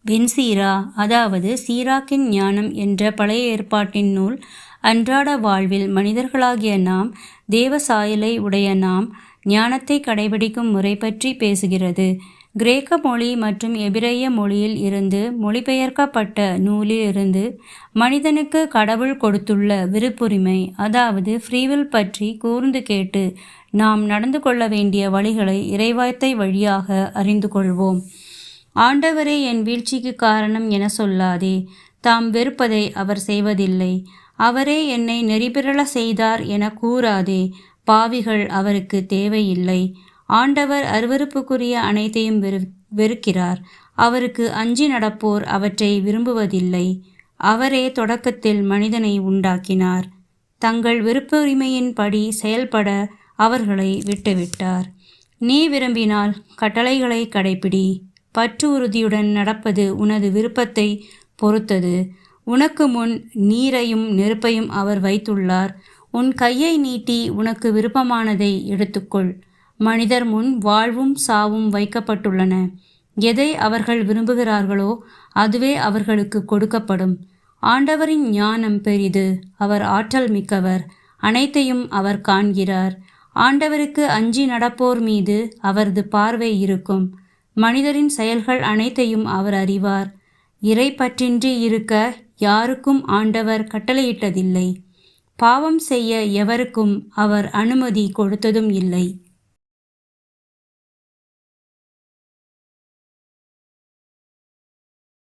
வெண்சீரா, அதாவது சீராக்கின் ஞானம் என்ற பழைய ஏற்பாட்டின் நூல் அன்றாட வாழ்வில் மனிதர்களாகிய நாம், தேவ சாயலை உடைய நாம், ஞானத்தை கடைபிடிக்கும் முறை பற்றி பேசுகிறது. கிரேக்க மொழி மற்றும் எபிரேய மொழியில் இருந்து மொழிபெயர்க்கப்பட்ட நூலில் இருந்து மனிதனுக்கு கடவுள் கொடுத்துள்ள விருப்புரிமை, அதாவது ஃப்ரீவில் பற்றி கூர்ந்து கேட்டு நாம் நடந்து கொள்ள வேண்டிய வழிகளை இறைவார்த்தை வழியாக அறிந்து கொள்வோம். ஆண்டவரே என் வீழ்ச்சிக்கு காரணம் என சொல்லாதே. தாம் வெறுப்பதை அவர் செய்வதில்லை. அவரே என்னை நெறிபிரள செய்தார் என கூறாதே. பாவிகள் அவருக்கு தேவையில்லை. ஆண்டவர் அருவருப்புக்குரிய அனைத்தையும் வெறுக்கிறார். அவருக்கு அஞ்சி நடப்போர் அவற்றை விரும்புவதில்லை. அவரே தொடக்கத்தில் மனிதனை உண்டாக்கினார். தங்கள் விருப்புரிமையின்படி செயல்பட அவர்களை விட்டுவிட்டார். நீ விரும்பினால் கட்டளைகளை கடைப்பிடி. பற்று உறுதியுடன் நடப்பது உனது விருப்பத்தை பொறுத்தது. உனக்கு முன் நீரையும் நெருப்பையும் அவர் வைத்துள்ளார். உன் கையை நீட்டி உனக்கு விருப்பமானதை எடுத்துக்கொள். மனிதர் முன் வாழ்வும் சாவும் வைக்கப்பட்டுள்ளன. எதை அவர்கள் விரும்புகிறார்களோ அதுவே அவர்களுக்கு கொடுக்கப்படும். ஆண்டவரின் ஞானம் பெரிது. அவர் ஆற்றல் மிக்கவர். அனைத்தையும் அவர் காண்கிறார். ஆண்டவருக்கு அஞ்சி நடப்போர் மீது அவரது பார்வை இருக்கும். மனிதரின் செயல்கள் அனைத்தையும் அவர் அறிவார். இறை பற்றின்றி இருக்க யாருக்கும் ஆண்டவர் கட்டளையிட்டதில்லை. பாவம் செய்ய எவருக்கும் அவர் அனுமதி கொடுத்ததும் இல்லை.